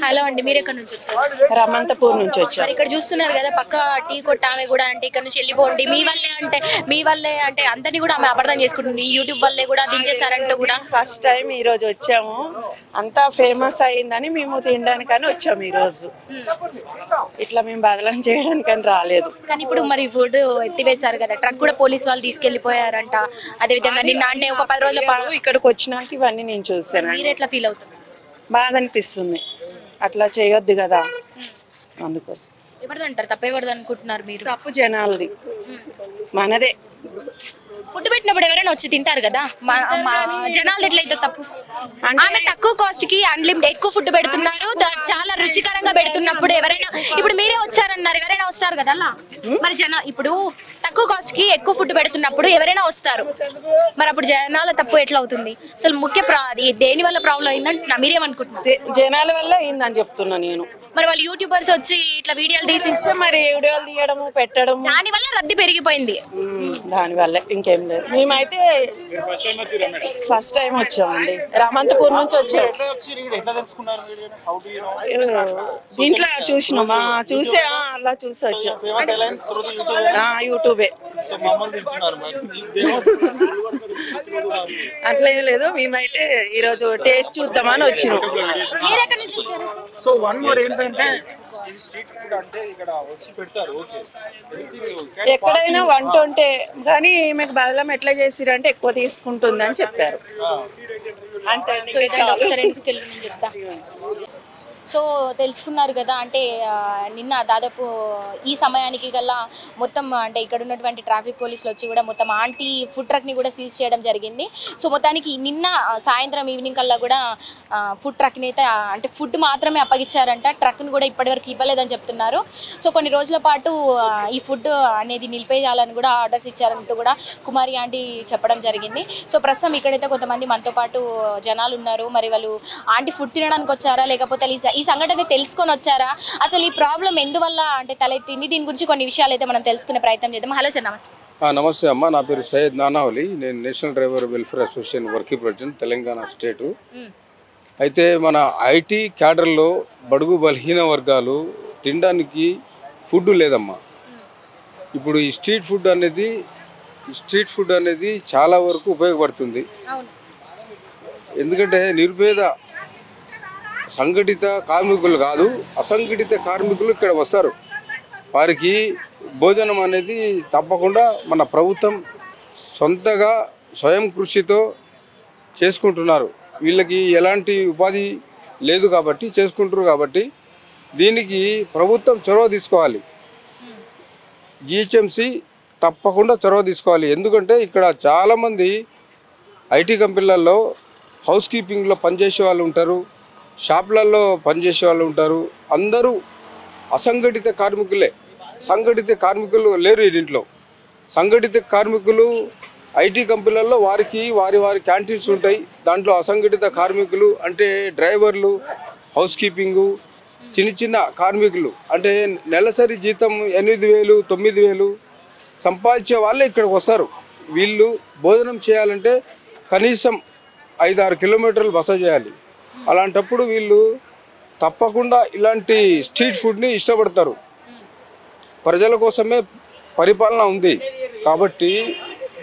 Hello అండి, మీరు ఎక్కడి నుంచి వచ్చారు? రమంతపూర్ నుంచి వచ్చారు. ఇక్కడ చూస్తున్నారు కదా, పక్క టీ కొట్ట ఆమె కూడా అంటే ఇక్కడ నుంచి వెళ్ళిపోండి, మీ వల్లే అంటే అందరినీ కూడా ఆమె అపార్థం చేసుకుంటుంది, యూట్యూబ్ వల్లే కూడా దించేసారంటూ కూడా. ఫస్ట్ టైం ఈ రోజు వచ్చాము, అంతా ఫేమస్ అయిందని మేము తినడానికని వచ్చాము. ఈ రోజు ఇట్లా మేము బదలం చేయడానికని రాలేదు. కానీ ఇప్పుడు మరి ఫుడ్ ఎత్తివేశారు కదా, ట్రక్ కూడా పోలీస్ వాళ్ళు తీసుకెళ్లిపోయారంట. అదే విధంగా నిన్న అంటే ఒక 10 రోజుల ఇక్కడికి వచ్చినాక ఇవన్నీ నేను చూసాను. మీరు ఎట్లా ఫీల్ అవుతున్నారు? బాధ అనిపిస్తుంది, అట్లా చేయొద్దు కదా. అందుకోసం ఎవరిది అంటారు, తప్పెవరిది అనుకుంటున్నారు మీరు? తప్పు జనాలది, మనదే. ఫుడ్ పెట్టినప్పుడు ఎవరైనా వచ్చి తింటారు కదా, జనాలు ఎట్లయితే తప్పు. ఆమె తక్కువ కాస్ట్ కి అన్లిమిటెడ్ ఎక్కువ ఫుడ్ పెడుతున్నారు, చాలా రుచికరంగా పెడుతున్నప్పుడు ఎవరైనా, ఇప్పుడు మీరే వచ్చారన్నారు, ఎవరైనా వస్తారు కదా అలా. మరి ఇప్పుడు తక్కువ కాస్ట్ కి ఎక్కువ ఫుడ్ పెడుతున్నప్పుడు ఎవరైనా వస్తారు, మరి అప్పుడు జనాల తప్పు ఎట్లా అవుతుంది? అసలు దేని వల్ల ప్రాబ్లం అయిందంటే మీరేమనుకుంటున్నారు? జనాల వల్ల అయిందని చెప్తున్నా నేను. మరి వాళ్ళు యూట్యూబర్స్ వచ్చి ఇట్లా వీడియోలు తీసి మరి వీడియోలు తీయడము పెట్టడం, దాని వల్ల రద్దీ పెరిగిపోయింది. దాని వల్ల ఇంకేం లేదు. మేమైతే ఫస్ట్ టైం వచ్చామండి, రమంతపూర్ నుంచి వచ్చాము. దీంట్లో చూసినామా, అలా చూసి వచ్చాం. యూట్యూబే. అట్లా ఏం లేదు, మేమైతే ఈరోజు టేస్ట్ చూద్దామని వచ్చినాం. సో వన్ మోర్ ఏంటంటే స్ట్రీట్ ఫుడ్ అంటే ఇక్కడ వచ్చి పెడతారు, ఓకే, ఎక్కడైనా వంట ఉంటే కానీ ఈమెకు బదలం ఎట్లా చేసిరంటే ఎక్కువ తీసుకుంటుంది అని చెప్పారు. అంతే. సో తెలుసుకున్నారు కదా, అంటే నిన్న దాదాపు ఈ సమయానికి గల్లా మొత్తం అంటే ఇక్కడ ఉన్నటువంటి ట్రాఫిక్ పోలీసులు వచ్చి కూడా మొత్తం ఆంటీ ఫుడ్ ట్రక్ని కూడా సీజ్ చేయడం జరిగింది. సో మొత్తానికి నిన్న సాయంత్రం ఈవినింగ్ కల్లా కూడా ఫుడ్ ట్రక్ని అయితే అంటే ఫుడ్ మాత్రమే అప్పగించారంట, ట్రక్ని కూడా ఇప్పటివరకు ఇవ్వలేదని చెప్తున్నారు. సో కొన్ని రోజుల పాటు ఈ ఫుడ్ అనేది నిలిపేయాలని కూడా ఆర్డర్స్ ఇచ్చారంటూ కూడా కుమారి ఆంటీ చెప్పడం జరిగింది. సో ప్రస్తుతం ఇక్కడైతే కొంతమంది మనతో పాటు జనాలు ఉన్నారు. మరి వాళ్ళు ఆంటీ ఫుడ్ తినడానికి వచ్చారా, లేకపోతే ఈ సంఘటన తెలుసుకొని వచ్చారా, అసలు ఈ ప్రాబ్లం ఎందువల్ల అంటే తలెత్తింది, దీని గురించి కొన్ని విషయాలు అయితే మనం తెలుసుకునే ప్రయత్నం చేద్దాం. హలో సార్, నమస్తే. నమస్తే అమ్మ, నా పేరు సయ్యద్ నానావలి. నేను national driver welfare association working president, Telangana state. అయితే మన ఐటీ క్యాడర్లో బడుగు బలహీన వర్గాలు తినడానికి ఫుడ్ లేదమ్మా. ఇప్పుడు ఈ స్ట్రీట్ ఫుడ్ అనేది చాలా వరకు ఉపయోగపడుతుంది. ఎందుకంటే నిరుపేద సంఘటిత కార్మికులు కాదు, అసంఘటిత కార్మికులు ఇక్కడ వస్తారు. వారికి భోజనం అనేది తప్పకుండా మన ప్రభుత్వం సొంతగా స్వయం కృషితో చేసుకుంటున్నారు. వీళ్ళకి ఎలాంటి ఉపాధి లేదు కాబట్టి చేసుకుంటారు. కాబట్టి దీనికి ప్రభుత్వం చొరవ తీసుకోవాలి, జిహెచ్ఎంసి తప్పకుండా చొరవ తీసుకోవాలి. ఎందుకంటే ఇక్కడ చాలామంది ఐటీ కంపెనీలలో హౌస్ కీపింగ్లో పనిచేసే వాళ్ళు ఉంటారు, షాపులలో పనిచేసే వాళ్ళు ఉంటారు. అందరూ అసంఘటిత కార్మికులే, సంఘటిత కార్మికులు లేరు. దీంట్లో సంఘటిత కార్మికులు ఐటీ కంపెనీలలో వారి క్యాంటీన్స్ ఉంటాయి. దాంట్లో అసంఘటిత కార్మికులు అంటే డ్రైవర్లు, హౌస్ కీపింగు, చిన్న కార్మికులు అంటే నెలసరి జీతం 8,000 9,000 సంపాదించే వాళ్ళే ఇక్కడికి వస్తారు. వీళ్ళు భోజనం చేయాలంటే కనీసం 5-6 కిలోమీటర్లు బస చేయాలి. అలాంటప్పుడు వీళ్ళు తప్పకుండా ఇలాంటి స్ట్రీట్ ఫుడ్ని ఇష్టపడతారు. ప్రజల కోసమే పరిపాలన ఉంది కాబట్టి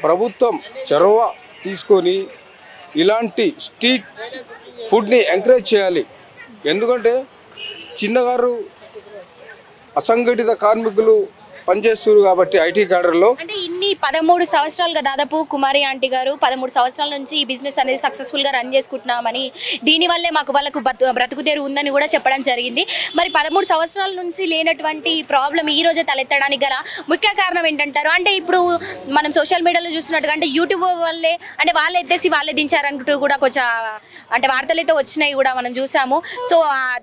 ప్రభుత్వం చొరవ తీసుకొని ఇలాంటి స్ట్రీట్ ఫుడ్ని ఎంకరేజ్ చేయాలి. ఎందుకంటే చిన్నగారు అసంఘటిత కార్మికులు పనిచేస్తున్నారు కాబట్టి ఐటీ క్యాడర్లో. అంటే ఇన్ని 13 సంవత్సరాలుగా దాదాపు కుమారి ఆంటీ గారు 13 సంవత్సరాల నుంచి ఈ బిజినెస్ అనేది సక్సెస్ఫుల్గా రన్ చేసుకుంటున్నామని, దీనివల్లే వాళ్ళకు బ్రతుకుతేరు ఉందని కూడా చెప్పడం జరిగింది. మరి 13 సంవత్సరాల నుంచి లేనటువంటి ప్రాబ్లం ఈ రోజే తలెత్తడానికి గల ముఖ్య కారణం ఏంటంటారు? అంటే ఇప్పుడు మనం సోషల్ మీడియాలో చూసినట్టుగా అంటే యూట్యూబ్ వల్లే అంటే వాళ్ళు ఎత్తేసి వాళ్ళే దించారంటూ కూడా కొంచెం అంటే వార్తలు అయితే వచ్చినాయి కూడా మనం చూసాము. సో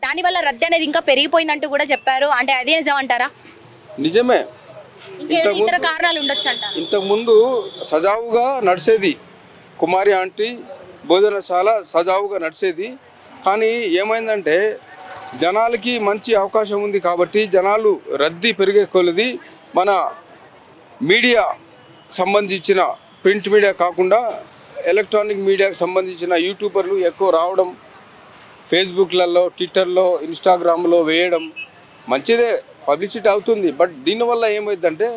దానివల్ల రద్దీ అనేది ఇంకా పెరిగిపోయిందంటూ కూడా చెప్పారు. అంటే అదే నిజం అంటారా? నిజమే. ఇతర కారణాలు ఉండొచ్చు అంట. ఇంతకుముందు సజావుగా నడిచేది కుమారి ఆంటీ భోజనశాల, సజావుగా నడిచేది. కానీ ఏమైందంటే జనాలకి మంచి అవకాశం ఉంది కాబట్టి జనాలు రద్దీ పెరిగే కొలది మన మీడియా సంబంధించిన ప్రింట్ మీడియా కాకుండా ఎలక్ట్రానిక్ మీడియాకు సంబంధించిన యూట్యూబర్లు ఎక్కువ రావడం, ఫేస్బుక్లలో, ట్విట్టర్లో, ఇన్స్టాగ్రామ్లో వేయడం మంచిదే, పబ్లిసిటీ అవుతుంది. బట్ దీనివల్ల ఏమైందంటే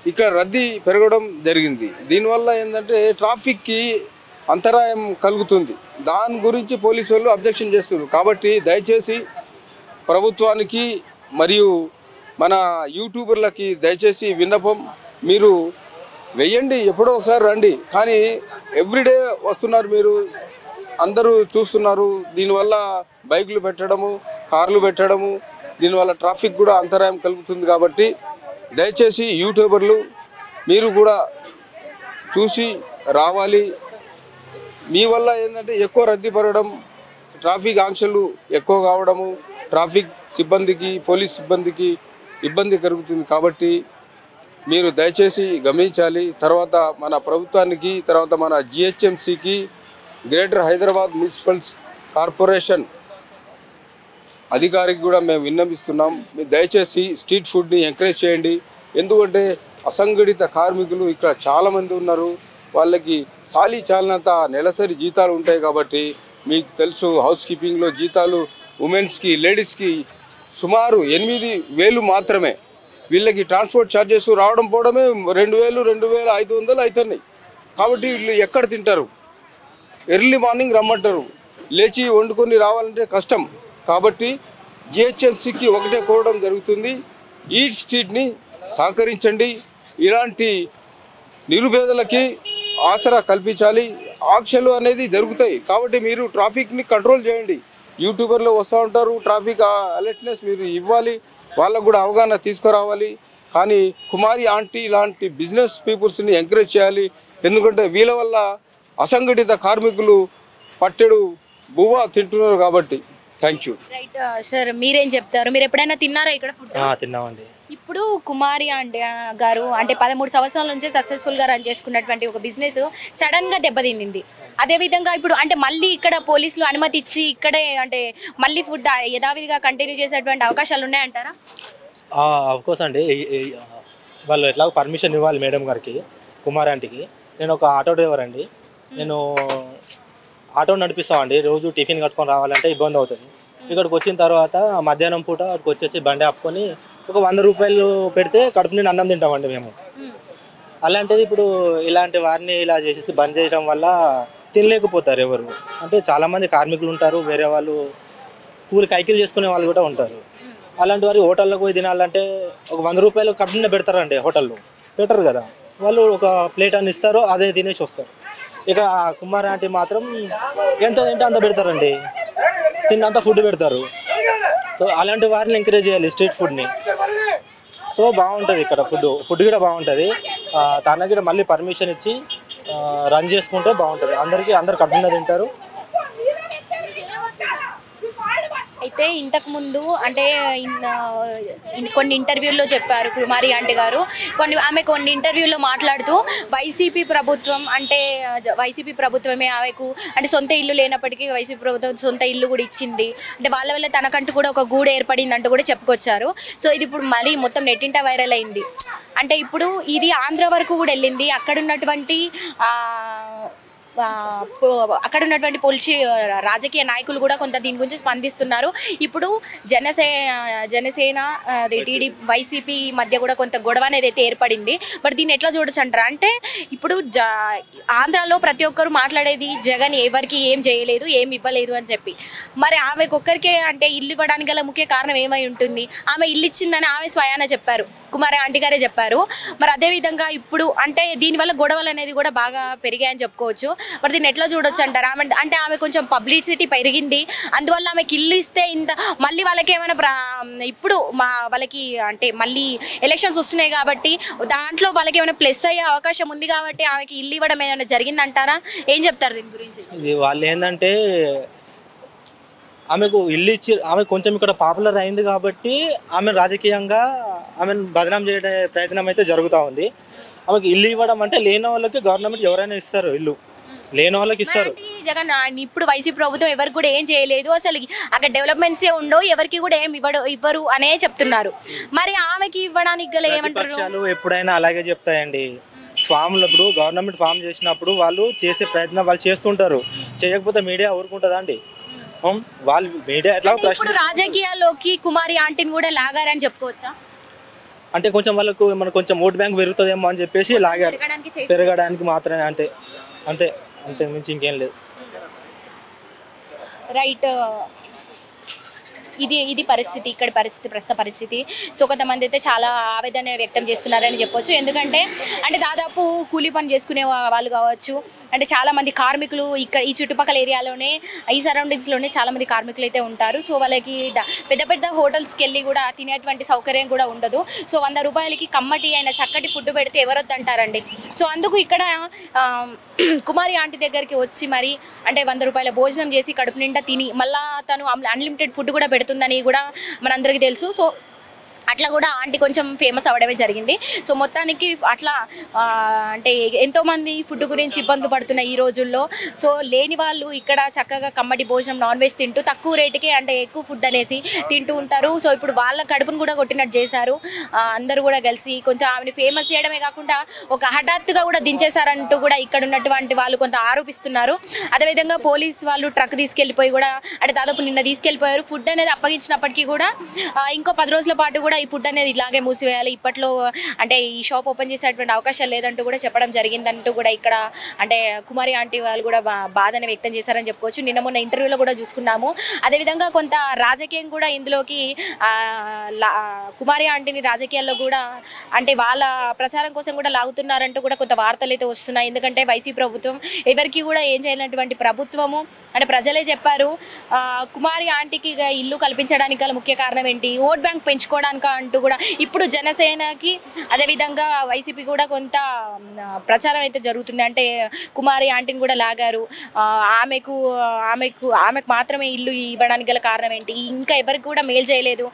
ఇక్కడ రద్దీ పెరగడం జరిగింది. దీనివల్ల ఏంటంటే ట్రాఫిక్కి అంతరాయం కలుగుతుంది. దాని గురించి పోలీసు వాళ్ళు అబ్జెక్షన్ చేస్తున్నారు. కాబట్టి దయచేసి ప్రభుత్వానికి మరియు మన యూట్యూబర్లకి దయచేసి విన్నపం, మీరు వెయ్యండి, ఎప్పుడో ఒకసారి రండి, కానీ ఎవ్రీడే వస్తున్నారు మీరు, అందరూ చూస్తున్నారు. దీనివల్ల బైకులు పెట్టడము, కార్లు పెట్టడము, దీనివల్ల ట్రాఫిక్ కూడా అంతరాయం కలుగుతుంది. కాబట్టి దయచేసి యూట్యూబర్లు మీరు కూడా చూసి రావాలి. మీ వల్ల ఏంటంటే ఎక్కువ రద్దీ పడడం, ట్రాఫిక్ ఆంక్షలు ఎక్కువ కావడము, ట్రాఫిక్ సిబ్బందికి, పోలీస్ సిబ్బందికి ఇబ్బంది కలుగుతుంది. కాబట్టి మీరు దయచేసి గమనించాలి. తర్వాత మన ప్రభుత్వానికి, తర్వాత మన జిహెచ్ఎంసికి, గ్రేటర్ హైదరాబాద్ మున్సిపల్ కార్పొరేషన్ అధికారికి కూడా మేము విన్నవిస్తున్నాం. మీరు దయచేసి స్ట్రీట్ ఫుడ్ని ఎంకరేజ్ చేయండి. ఎందుకంటే అసంఘటిత కార్మికులు ఇక్కడ చాలామంది ఉన్నారు. వాళ్ళకి చాలనంత నెలసరి జీతాలు ఉంటాయి. కాబట్టి మీకు తెలుసు, హౌస్ కీపింగ్లో జీతాలు ఉమెన్స్కి, లేడీస్కి సుమారు 8,000 మాత్రమే. వీళ్ళకి ట్రాన్స్పోర్ట్ ఛార్జెస్ రావడం పోవడమే 2,000, 2,500 అవుతున్నాయి. కాబట్టి వీళ్ళు ఎక్కడ తింటారు? ఎర్లీ మార్నింగ్ రమ్మంటారు, లేచి వండుకొని రావాలంటే కష్టం. కాబట్టి జిహెచ్ఎంసికి ఒకటే కోరడం జరుగుతుంది, ఈట్ స్ట్రీట్ని సహకరించండి. ఇలాంటి నిరుపేదలకి ఆసరా కల్పించాలి. ఆంక్షలు అనేది జరుగుతాయి. కాబట్టి మీరు ట్రాఫిక్ని కంట్రోల్ చేయండి. యూట్యూబర్లో వస్తూ ఉంటారు, ట్రాఫిక్ అలర్ట్నెస్ మీరు ఇవ్వాలి, వాళ్ళకు కూడా అవగాహన తీసుకురావాలి. కానీ కుమారి ఆంటీ ఇలాంటి బిజినెస్ పీపుల్స్ని ఎంకరేజ్ చేయాలి. ఎందుకంటే వీళ్ళ వల్ల అసంఘటిత కార్మికులు పట్టెడు బువ్వ తింటున్నారు. కాబట్టి థ్యాంక్ యూ. రైట్ సార్, మీరేం చెప్తారు? మీరు ఎప్పుడైనా తిన్నారా ఇక్కడ ఫుడ్? తిన్నామండి. ఇప్పుడు కుమారి ఆంటీ గారు అంటే 13 సంవత్సరాల నుంచే సక్సెస్ఫుల్గా రన్ చేసుకున్నటువంటి ఒక బిజినెస్ సడన్గా దెబ్బతింది. అదేవిధంగా ఇప్పుడు అంటే మళ్ళీ ఇక్కడ పోలీసులు అనుమతి ఇచ్చి ఇక్కడే అంటే మళ్ళీ ఫుడ్ యథావిధిగా కంటిన్యూ చేసేటువంటి అవకాశాలు ఉన్నాయంటారా? అఫ్కోర్స్ అండి, వాళ్ళు ఎట్లా పర్మిషన్ ఇవ్వాలి మేడం గారికి, కుమారి ఆంటీకి. నేను ఒక ఆటో డ్రైవర్ అండి, నేను ఆటో నడిపిస్తామండి. రోజు టిఫిన్ కట్టుకొని రావాలంటే ఇబ్బంది అవుతుంది. ఇక్కడికి వచ్చిన తర్వాత మధ్యాహ్నం పూట అక్కడికి వచ్చేసి బండి ఆపుకొని ఒక 100 రూపాయలు పెడితే కడుపు నిండా అన్నం తింటామండి మేము. అలాంటిది ఇప్పుడు ఇలాంటి వారిని ఇలా చేసేసి బంద్ చేయడం వల్ల తినలేకపోతారు ఎవరు. అంటే చాలామంది కార్మికులు ఉంటారు, వేరే వాళ్ళు కూలి కైకిలు చేసుకునే వాళ్ళు కూడా ఉంటారు. అలాంటి వారి హోటల్లోకి పోయి తినాలంటే ఒక 100 రూపాయలు కడుపు నిండా పెడతారండి. హోటల్లో పెట్టరు కదా, వాళ్ళు ఒక ప్లేట్ అని ఇస్తారు, అదే తినేసి వస్తారు. ఇక కుమారి ఆంటీ మాత్రం ఎంత తింటే అంత పెడతారండి, తిన్నంత ఫుడ్ పెడతారు. సో అలాంటి వారిని ఎంకరేజ్ చేయాలి, స్ట్రీట్ ఫుడ్ని. సో బాగుంటుంది ఇక్కడ ఫుడ్ కూడా బాగుంటుంది. తనకి కూడా మళ్ళీ పర్మిషన్ ఇచ్చి రన్ చేసుకుంటే బాగుంటుంది. అందరు కడుపున తింటారు. అయితే ఇంతకుముందు అంటే కొన్ని ఇంటర్వ్యూల్లో చెప్పారు కుమారి ఆంటీ గారు, ఆమె కొన్ని ఇంటర్వ్యూల్లో మాట్లాడుతూ వైసీపీ ప్రభుత్వమే ఆమెకు అంటే సొంత ఇల్లు లేనప్పటికీ వైసీపీ ప్రభుత్వం సొంత ఇల్లు కూడా ఇచ్చింది, అంటే వాళ్ళ వల్ల తనకంటూ కూడా ఒక గూడు ఏర్పడింది అంటూ కూడా చెప్పుకొచ్చారు. సో ఇది ఇప్పుడు మళ్ళీ మొత్తం నెట్టింట వైరల్ అయింది. అంటే ఇప్పుడు ఇది ఆంధ్ర వరకు కూడా వెళ్ళింది. అక్కడ ఉన్నటువంటి రాజకీయ నాయకులు కూడా కొంత దీని గురించి స్పందిస్తున్నారు. ఇప్పుడు జనసేన వైసీపీ మధ్య కూడా కొంత గొడవ అనేది అయితే ఏర్పడింది. బట్ దీన్ని ఎట్లా చూడొచ్చు అంటారా? అంటే ఇప్పుడు ఆంధ్రాలో ప్రతి ఒక్కరు మాట్లాడేది జగన్ ఎవరికి ఏం చేయలేదు, ఏం ఇవ్వలేదు అని చెప్పి. మరి ఆమెకు ఒక్కరికే అంటే ఇల్లు ఇవ్వడానికి గల ముఖ్య కారణం ఏమై ఉంటుంది? ఆమె ఇల్లు ఇచ్చిందని ఆమె స్వయాన చెప్పారు, కుమారి ఆంటీ గారే చెప్పారు. మరి అదేవిధంగా ఇప్పుడు అంటే దీనివల్ల గొడవలు అనేది కూడా బాగా పెరిగాయని చెప్పుకోవచ్చు. మరి దీన్ని ఎట్లా చూడొచ్చు అంటారు? అంటే ఆమె కొంచెం పబ్లిసిటీ పెరిగింది, అందువల్ల ఆమెకి ఇల్లు ఇస్తే ఇంత మళ్ళీ వాళ్ళకి ఏమైనా ఇప్పుడు వాళ్ళకి అంటే మళ్ళీ ఎలక్షన్స్ వస్తున్నాయి కాబట్టి దాంట్లో వాళ్ళకి ఏమైనా ప్లస్ అయ్యే అవకాశం ఉంది కాబట్టి ఆమెకి ఇల్లు ఇవ్వడం ఏమైనా జరిగిందంటారా? ఏం చెప్తారు దీని గురించి? ఇది వాళ్ళు ఏంటంటే ఆమెకు ఇల్లు ఇచ్చి ఆమె కొంచెం ఇక్కడ పాపులర్ అయింది కాబట్టి ఆమె రాజకీయంగా ఆమెను బదనాం చేయడే ప్రయత్నం అయితే జరుగుతూ ఉంది. ఆమెకు ఇల్లు ఇవ్వడం అంటే లేని వాళ్ళకి గవర్నమెంట్ ఎవరైనా ఇస్తారు, ఇల్లు లేని వాళ్ళకి ఇస్తారు. జగన్ ఇప్పుడు వైసీపీ ప్రభుత్వం ఎవరికి కూడా ఏం చేయలేదు, అసలు అక్కడ డెవలప్మెంట్సే ఉండవు, ఎవరికి కూడా ఏం ఇవ్వరు అనే చెప్తున్నారు. మరి ఆమెకి ఇవ్వడానికి గల ఏమంటారు? ఎప్పుడైనా అలాగే చెప్తాయండి. ఫామ్లు ఇప్పుడు గవర్నమెంట్ ఫామ్ చేసినప్పుడు వాళ్ళు చేసే ప్రయత్నం వాళ్ళు చేస్తుంటారు, చేయకపోతే మీడియా ఊరుకుంటుందా అండి? వాళ్ళు మీడియా ఎట్లా అంటే ఇప్పుడు రాజకీయాల్లోకి కుమారి ఆంటీని కూడా లాగారని చెప్పుకోవచ్చా? అంటే కొంచెం వాళ్ళకు మనకు కొంచెం ఓట్ బ్యాంక్ పెరుగుతుందేమో అని చెప్పేసి లాగారు, పెరగడానికి మాత్రమే. అంతే అంతే అంతే మించి ఇంకేం లేదు. రైట్, ఇది పరిస్థితి, ఇక్కడ పరిస్థితి, ప్రస్తుత పరిస్థితి. సో కొంతమంది అయితే చాలా ఆవేదన వ్యక్తం చేస్తున్నారని చెప్పొచ్చు. ఎందుకంటే అంటే దాదాపు కూలీ పని చేసుకునే వాళ్ళు కావచ్చు, అంటే చాలామంది కార్మికులు ఇక్కడ ఈ చుట్టుపక్కల ఏరియాలోనే, ఈ సరౌండింగ్స్లోనే చాలామంది కార్మికులు అయితే ఉంటారు. సో వాళ్ళకి పెద్ద పెద్ద హోటల్స్కి వెళ్ళి కూడా తినేటువంటి సౌకర్యం కూడా ఉండదు. సో 100 రూపాయలకి కమ్మటి అయిన చక్కటి ఫుడ్ పెడితే ఎవరొద్దంటారండి. సో అందుకు ఇక్కడ కుమారి ఆంటీ దగ్గరికి వచ్చి మరి అంటే 100 రూపాయల భోజనం చేసి కడుపు నిండా తిని మళ్ళీ తను అన్లిమిటెడ్ ఫుడ్ కూడా పెడుతుందని కూడా మనందరికీ తెలుసు. సో అట్లా కూడా ఆంటీ కొంచెం ఫేమస్ అవ్వడమే జరిగింది. సో మొత్తానికి అట్లా అంటే ఎంతోమంది ఫుడ్ గురించి ఇబ్బందులు పడుతున్న ఈ రోజుల్లో సో లేని వాళ్ళు ఇక్కడ చక్కగా కమ్మటి భోజనం, నాన్ వెజ్ తింటూ తక్కువ రేటుకే అంటే ఎక్కువ ఫుడ్ అనేసి తింటూ ఉంటారు. సో ఇప్పుడు వాళ్ళ కడుపును కూడా కొట్టినట్టు చేశారు అందరూ కూడా కలిసి. కొంచెం ఆమెను ఫేమస్ చేయడమే కాకుండా ఒక హఠాత్తుగా కూడా దించేశారంటూ కూడా ఇక్కడ ఉన్నటువంటి వాళ్ళు కొంత ఆరోపిస్తున్నారు. అదేవిధంగా పోలీస్ వాళ్ళు ట్రక్ తీసుకెళ్ళిపోయి కూడా అంటే దాదాపు నిన్న తీసుకెళ్ళిపోయారు. ఫుడ్ అనేది అప్పగించినప్పటికీ కూడా ఇంకో 10 రోజుల పాటు కూడా ఈ ఫుడ్ అనేది ఇలాగే మూసివేయాలి, ఇప్పట్లో అంటే ఈ షాప్ ఓపెన్ చేసేటువంటి అవకాశాలు లేదంటూ కూడా చెప్పడం జరిగిందంటూ కూడా ఇక్కడ అంటే కుమారి ఆంటీ వాళ్ళు కూడా బాధని వ్యక్తం చేశారని చెప్పుకోవచ్చు. నిన్న మొన్న ఇంటర్వ్యూలో కూడా చూసుకున్నాము. అదేవిధంగా కొంత రాజకీయం కూడా ఇందులోకి కుమారి ఆంటీని రాజకీయాల్లో కూడా అంటే వాళ్ళ ప్రచారం కోసం కూడా లాగుతున్నారంటూ కూడా కొంత వార్తలు అయితే వస్తున్నాయి. ఎందుకంటే వైసీపీ ప్రభుత్వం ఎవరికి కూడా ఏం చేయనటువంటి ప్రభుత్వము అంటే ప్రజలే చెప్పారు. కుమారి ఆంటీకి ఇల్లు కల్పించడానికి గల ముఖ్య కారణం ఏంటి, ఓట్ బ్యాంక్ పెంచుకోవడానికి అంటూ కూడా ఇప్పుడు జనసేనకి అదేవిధంగా వైసీపీ కూడా కొంత ప్రచారం అయితే జరుగుతుంది. అంటే కుమారి ఆంటీని కూడా లాగారు, ఆమెకు మాత్రమే ఇల్లు ఇవ్వడానికి గల కారణం ఏంటి, ఇంకా ఎవరికి కూడా మేలు చేయలేదు.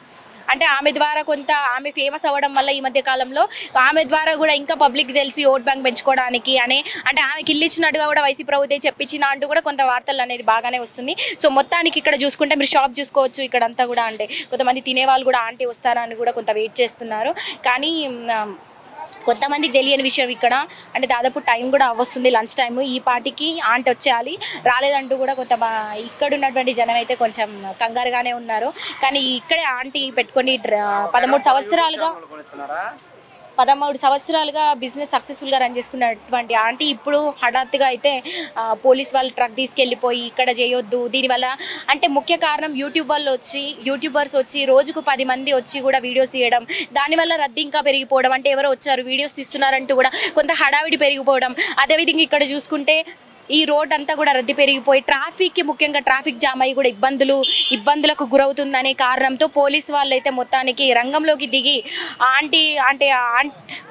అంటే ఆమె ద్వారా కొంత ఆమె ఫేమస్ అవ్వడం వల్ల ఈ మధ్య కాలంలో ఆమె ద్వారా కూడా ఇంకా పబ్లిక్ తెలిసి ఓట్ బ్యాంక్ పెంచుకోవడానికి అంటే ఆమెకి ఇల్లు ఇచ్చినట్టుగా కూడా వైసీపీ ప్రభుత్వం చెప్పించిన అంటూ కూడా కొంత వార్తలు అనేది బాగానే వస్తుంది. సో మొత్తానికి ఇక్కడ చూసుకుంటే మీరు షాప్ చూసుకోవచ్చు, ఇక్కడంతా కూడా అంటే కొంతమంది తినేవాళ్ళు కూడా ఆంటీ వస్తారా అని కూడా కొంత వెయిట్ చేస్తున్నారు. కానీ కొంతమందికి తెలియని విషయం ఇక్కడ అంటే దాదాపు టైం కూడా అవ్వస్తుంది, లంచ్ టైము, ఈ పార్టీకి ఆంటీ వచ్చేయాలి, రాలేదంటూ కూడా కొంత ఇక్కడ ఉన్నటువంటి జనం అయితే కొంచెం కంగారుగానే ఉన్నారు. కానీ ఇక్కడే ఆంటీ పెట్టుకొని 13 సంవత్సరాలుగా బిజినెస్ సక్సెస్ఫుల్గా రన్ చేసుకున్నటువంటి ఆంటీ ఇప్పుడు హఠాత్తుగా అయితే పోలీస్ వాళ్ళు ట్రక్ తీసుకెళ్ళిపోయి ఇక్కడ చేయొద్దు, దీనివల్ల అంటే ముఖ్య కారణం యూట్యూబర్స్ వచ్చి రోజుకు 10 మంది వచ్చి కూడా వీడియోస్ తీయడం, దానివల్ల రద్దీ ఇంకా పెరిగిపోవడం, అంటే ఎవరో వచ్చారు వీడియోస్ తీస్తున్నారంటూ కూడా కొంత హడావిడి పెరిగిపోవడం. అదేవిధంగా ఇక్కడ చూసుకుంటే ఈ రోడ్ అంతా కూడా రద్దీ పెరిగిపోయి ట్రాఫిక్కి ముఖ్యంగా ట్రాఫిక్ జామ్ అయ్యి కూడా ఇబ్బందులకు గురవుతుందనే కారణంతో పోలీసు వాళ్ళు అయితే మొత్తానికి రంగంలోకి దిగి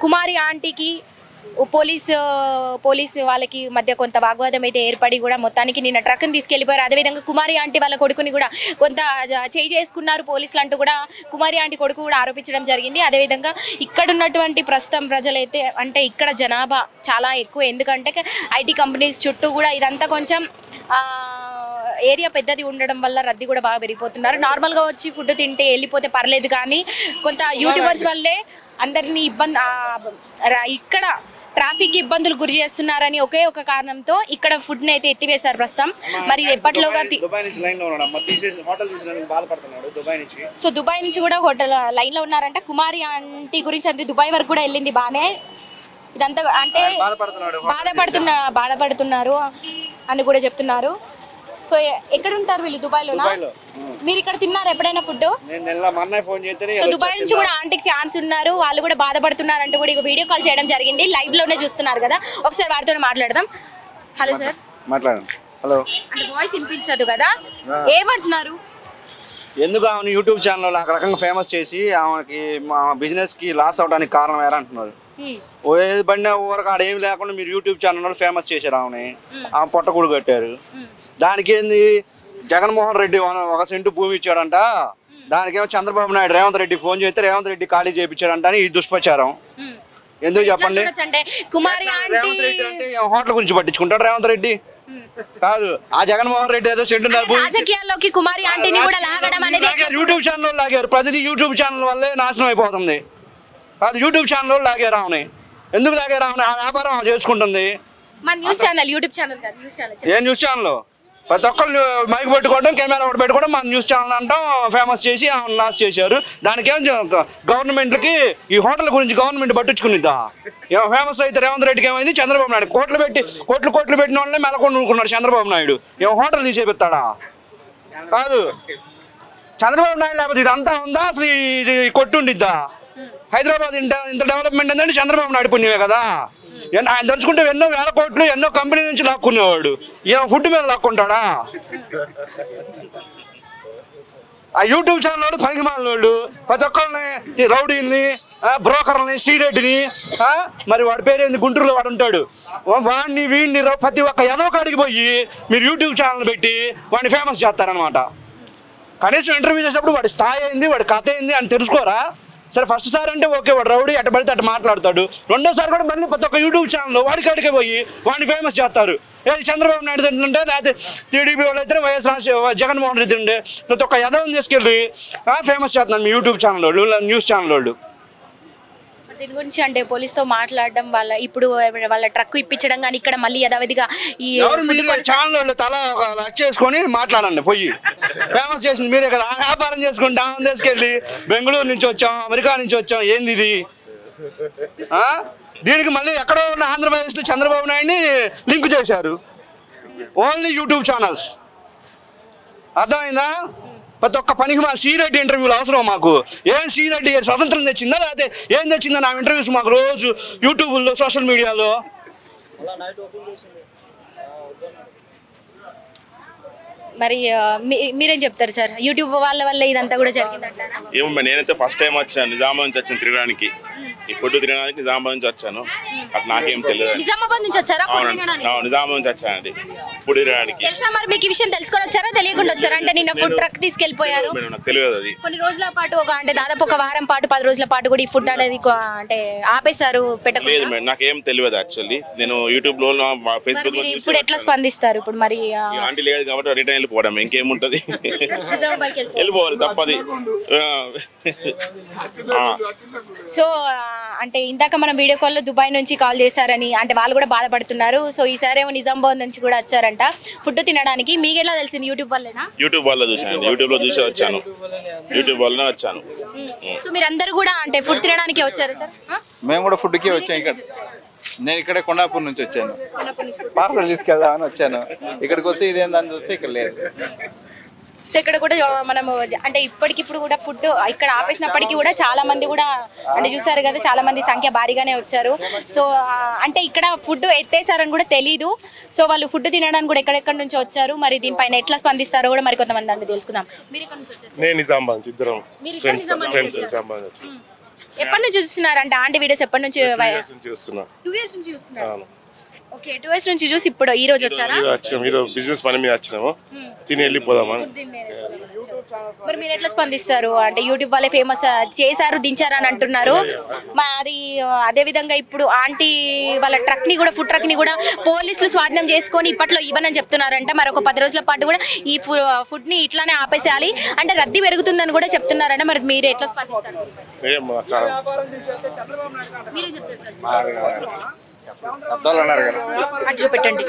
కుమారి ఆంటీకి పోలీసు వాళ్ళకి మధ్య కొంత వాగ్వాదం అయితే ఏర్పడి కూడా మొత్తానికి నిన్న ట్రక్ని తీసుకెళ్ళిపోయారు. అదేవిధంగా కుమారి ఆంటీ వాళ్ళ కొడుకుని కూడా కొంత చేసుకున్నారు పోలీసులు అంటూ కూడా కుమారి ఆంటీ కొడుకు కూడా ఆరోపించడం జరిగింది. అదేవిధంగా ఇక్కడ ఉన్నటువంటి ప్రస్తుతం ప్రజలైతే అంటే ఇక్కడ జనాభా చాలా ఎక్కువ, ఎందుకంటే ఐటీ కంపెనీస్ చుట్టూ కూడా ఇదంతా కొంచెం ఏరియా పెద్దది ఉండడం వల్ల రద్దీ కూడా బాగా పెరిగిపోతున్నారు. నార్మల్గా వచ్చి ఫుడ్ తింటే వెళ్ళిపోతే పర్లేదు, కానీ కొంత యూట్యూబర్స్ వల్లే అందరినీ ఇక్కడ ట్రాఫిక్ ఇబ్బందులు గురి చేస్తున్నారని ఒకే ఒక కారణంతో ఇక్కడ ఫుడ్ ని అయితే ఎత్తివేశారు ప్రస్తుతం. మరి ఎప్పటిలోగా సో దుబాయ్ నుంచి కూడా హోటల్ లైన్ లో ఉన్నారంట. కుమారి ఆంటీ గురించి అంటే దుబాయ్ వరకు కూడా వెళ్ళింది బానే, ఇదంతా అంటే బాధపడుతున్నారు అని కూడా చెప్తున్నారు. సో ఎక్కడ ఉంటారు వీళ్ళు, దుబాయ్లోనా? మీరు ఇక్కడ తిన్నారు ఎప్పుడైనా ఫుడ్? సో దుబాయ్ నుంచి కూడా ఆంటీకి ఫ్యాన్స్ ఉన్నారు, వాళ్ళు కూడా బాధపడుతున్నారు అంటూ కూడా వీడియో కాల్ చేయడం జరిగింది, లైవ్ లోనే చూస్తున్నారు కదా, ఒకసారి వారితో మాట్లాడదాం. Hello sir. మాట్లాడండి. హలో. అంటే వాయిస్ వినిపించదు కదా, ఏమంటున్నారు? ఎందుకు ఆమెను యూట్యూబ్ ఛానల్ ఒక రకంగా ఫేమస్ చేసి ఆమెకి మా బిజినెస్కి లాస్ అవడానికి కారణం ఏరా అంటున్నారు. ఏది బండి ఊరకు ఆడ ఏమి లేకుండా మీరు యూట్యూబ్ ఛానల్ ఫేమస్ చేశారు ఆమెని, ఆమె పొట్టకూడు కట్టారు. దానికి ఏంది, జగన్మోహన్ రెడ్డి 1 సెంటు భూమి ఇచ్చాడంట, దానికేమో చంద్రబాబు నాయుడు రేవంత్ రెడ్డికి ఫోన్ చేస్తే రేవంత్ రెడ్డి ఖాళీ చేయించాడంట అని ఈ దుష్ప్రచారం. ఎందుకు చెప్పండి? రేవంత్ రెడ్డి అంటే హోటల్ గురించి పట్టించుకుంటాడు రేవంత్ రెడ్డి కాదు, ఆ జగన్మోహన్ రెడ్డి ఏదో సెంటున్నర భూమి యూట్యూబ్ ఛానల్ లాగారు. ప్రతిదీ యూట్యూబ్ ఛానల్ వల్లే నాశనం అయిపోతుంది. కాదు, యూట్యూబ్ ఛానల్ లాగారు ఆమెని. ఎందుకు లాగారు ఆమెని? ఆ వ్యాపారం చేసుకుంటుంది. ఏ న్యూస్ ఛానల్? ప్రతి ఒక్కరు మైక్ పెట్టుకోవడం, కెమెరా ఒకటి పెట్టుకోవడం, మన న్యూస్ ఛానల్ అంటాం ఫేమస్ చేసి లాస్ చేశారు. దానికేం గవర్నమెంట్లకి ఈ హోటల్ గురించి గవర్నమెంట్ పట్టించుకునిద్దా? ఏమో ఫేమస్ అయితే రేవంత్ రెడ్డికి ఏమైంది? చంద్రబాబు నాయుడు కోట్లు పెట్టిన వాళ్ళనే మెలకొని ఊరుకున్నాడు చంద్రబాబు నాయుడు. ఏమో హోటల్ తీసేపిస్తాడా? కాదు. చంద్రబాబు నాయుడు లేకపోతే ఇదంతా ఉందా? అసలు ఇది కొట్టుండిద్దా? హైదరాబాద్ ఇంత డెవలప్మెంట్ ఏంటంటే చంద్రబాబు నాయుడు పుణ్యమే కదా. ఆయన తలుచుకుంటే ఎన్నో వేల కోట్లు ఎన్నో కంపెనీ నుంచి లాక్కునేవాడు. ఏమో ఫుడ్ మీద లాక్కుంటాడా? ఆ యూట్యూబ్ ఛానల్ వాడు పనికి మాలిన వాళ్ళు, ప్రతి ఒక్కరిని రౌడీని, బ్రోకర్ని, శ్రీరెడ్డిని, మరి వాడి పేరు ఏంది గుంటూరులో వాడు ఉంటాడు, వీడిని ప్రతి ఒక్క ఎదవ కాడికి పోయి మీరు యూట్యూబ్ ఛానల్ పెట్టి వాడిని ఫేమస్ చేస్తారనమాట. కనీసం ఇంటర్వ్యూ చేసినప్పుడు వాడి స్థాయి ఏంది, వాడి కథ ఏంది అని తెలుసుకోరా? సరే ఫస్ట్ సారి అంటే ఓకే, వాడు రౌడీ అటు పడితే అటు మాట్లాడతాడు. రెండోసారి కూడా మళ్ళీ ప్రతి ఒక్క యూట్యూబ్ ఛానల్ వాడి కాడికే పోయి వాడిని ఫేమస్ చేస్తారు. ఏది చంద్రబాబు నాయుడు తింటుంటే, లేకపోతే టీడీపీ వాళ్ళు అయితే జగన్మోహన్ రెడ్డి ఉండే ప్రతి ఒక్క యదవని తీసుకెళ్ళి ఫేమస్ చేస్తున్నారు మీ యూట్యూబ్ ఛానల్ వాళ్ళు, న్యూస్ ఛానల్ వాళ్ళు. దీని గురించి అంటే పోలీస్తో మాట్లాడడం ఇప్పుడు వాళ్ళ ట్రక్ ఇప్పించడం కానీ ఇక్కడ మళ్ళీ యథావిధిగా ఈ ఛానల్ వాళ్ళు తల లక్ చేసుకొని మాట్లాడండి. పోయి ఫేమస్ చేసింది మీరే కదా, వ్యాపారం చేసుకుంటా తీసుకెళ్ళి బెంగళూరు నుంచి వచ్చాం, అమెరికా నుంచి వచ్చాం, ఏంది ఇది? దీనికి మళ్ళీ ఎక్కడో ఉన్న ఆంధ్రప్రదేశ్లో చంద్రబాబు నాయుడిని లింక్ చేశారు. Only YouTube channels. అర్థమైందా? ప్రతి ఒక్క పనికి మా శ్రీరెడ్డి ఇంటర్వ్యూలు అవసరం మాకు. ఏం శ్రీరెడ్డి స్వతంత్రం తెచ్చిందా లేకపోతే ఏం తెచ్చిందా? నా ఇంటర్వ్యూస్ మాకు రోజు యూట్యూబ్లో సోషల్ మీడియాలో. మరి మీరేం చెప్తారు సార్? యూట్యూబ్ వాళ్ళ వల్ల ఇదంతా కూడా జరిగిందంటారా? ఏమో నేనైతే ఫస్ట్ టైం వచ్చాను, నిజామాబాద్ నుంచి వచ్చాను తిరగడానికి. ఈ ఫుడ్ తినడానికి నిజామాబాద్ నుంచి వచ్చాను. అటు నాకేం తెలియదు. నిజామాబాద్ నుంచి వచ్చారా? నిజామాబాద్ నుంచి వచ్చానండి ఫుడ్ తినడానికి. తెలుసా మరి మీకు ఈ విషయం తెలుసుకొని వచ్చారా తెలియకుండా వచ్చారా? అంటే నిన్న ఫుడ్ ట్రక్ తీసుకెళ్లిపోయారు. నాకు తెలియదు అది. కొన్ని రోజుల పాటు అంటే దాదాపు ఒక వారం పాటు 10 రోజుల పాటు కూడా ఈ ఫుడ్ అనేది అంటే ఆపేశారు పెట్టలేదు. లేదు మేడం, నాకేం తెలియదు యాక్చువల్లీ. నేను యూట్యూబ్ లో ఫేస్బుక్ లో ఇప్పుడు ఎట్లా స్పందిస్తారు? ఇప్పుడు మరి ఆంటీ లేదు కాబట్టి రిటర్న్ వెళ్ళిపోవడం, ఇంకేముంటది, వెళ్ళిపోవాలి తప్పది. సో అంటే ఇందాక మనం వీడియో కాల్లో దుబాయ్ నుంచి కాల్ చేశారని అంటే వాళ్ళు కూడా బాధపడుతున్నారు. సో ఈసారి ఏమో నిజామాబాద్ నుంచి కూడా వచ్చారంట ఫుడ్ తినడానికి. మీకు ఎలా తెలిసింది? యూట్యూబ్ వల్లేనా? యూట్యూబ్ వల్ల చూసాను, యూట్యూబ్ లో చూసి వచ్చాను, యూట్యూబ్ వల్లనే వచ్చాను. సో మీరు అందరూ కూడా అంటే ఫుడ్ తినడానికి వచ్చారు సార్? మేము కూడా ఫుడ్కి వచ్చాం. ఇక్కడ నేను ఇక్కడే కొండాపూర్ నుంచి వచ్చాను, పార్సల్ తీసుకెళ్దామని వచ్చాను. ఇక్కడికి వస్తే ఇదేందని చూస్తే ఇక్కడ లేదు. సో ఇక్కడ కూడా మనము అంటే ఇప్పటికిప్పుడు కూడా ఫుడ్ ఇక్కడ ఆపేసినప్పటికీ కూడా చాలా మంది కూడా అంటే చూసారు కదా, చాలా మంది సంఖ్య భారీగానే వచ్చారు. సో అంటే ఇక్కడ ఫుడ్ ఎత్తేసారని కూడా తెలీదు. సో వాళ్ళు ఫుడ్ తినడానికి కూడా ఎక్కడెక్కడ నుంచి వచ్చారు. మరి దీనిపైన ఎట్లా స్పందిస్తారో కూడా మరి కొంతమంది అంటే తెలుసుకుందాం. మీరు ఎక్కడ నుంచి వచ్చారు? నేను నిజామాబాద్ నుంచి, ఇద్దరం ఫ్రెండ్స్ నిజామాబాద్ వచ్చి. ఎప్పటి నుంచి చూస్తున్నారంటే ఆంటీ వీడియోస్? ఎప్పటి నుంచి చూస్తున్నా? 2 years నుంచి చూస్తున్నారు. ఓకే, 2 years నుంచి చూసి ఇప్పుడు ఈ రోజు వచ్చారా? ఈరోజు బిజినెస్ పని మీద వచ్చినాము, తిని వెళ్ళిపోదామని. మరి మీరు ఎట్లా స్పందిస్తారు? అంటే యూట్యూబ్ వాళ్ళే ఫేమస్ చేశారు, దించారు అని అంటున్నారు. మరి అదే విధంగా ఇప్పుడు ఆంటీ వాళ్ళ ట్రక్ ని కూడా ఫుడ్ ట్రక్ ని కూడా పోలీసులు స్వాధీనం చేసుకొని ఇప్పట్లో ఇవ్వనని చెప్తున్నారంట. మరి ఒక 10 రోజుల పాటు కూడా ఈ ఫుడ్ ని ఇట్లానే ఆపేసేయాలి అంటే రద్దీ పెరుగుతుందని కూడా చెప్తున్నారంట. మరి మీరు ఎట్లా స్పందిస్తారు? మీరే చెప్తారు సార్. అర్థాలు అన్నారు కదా, అటు చూపెట్టండి.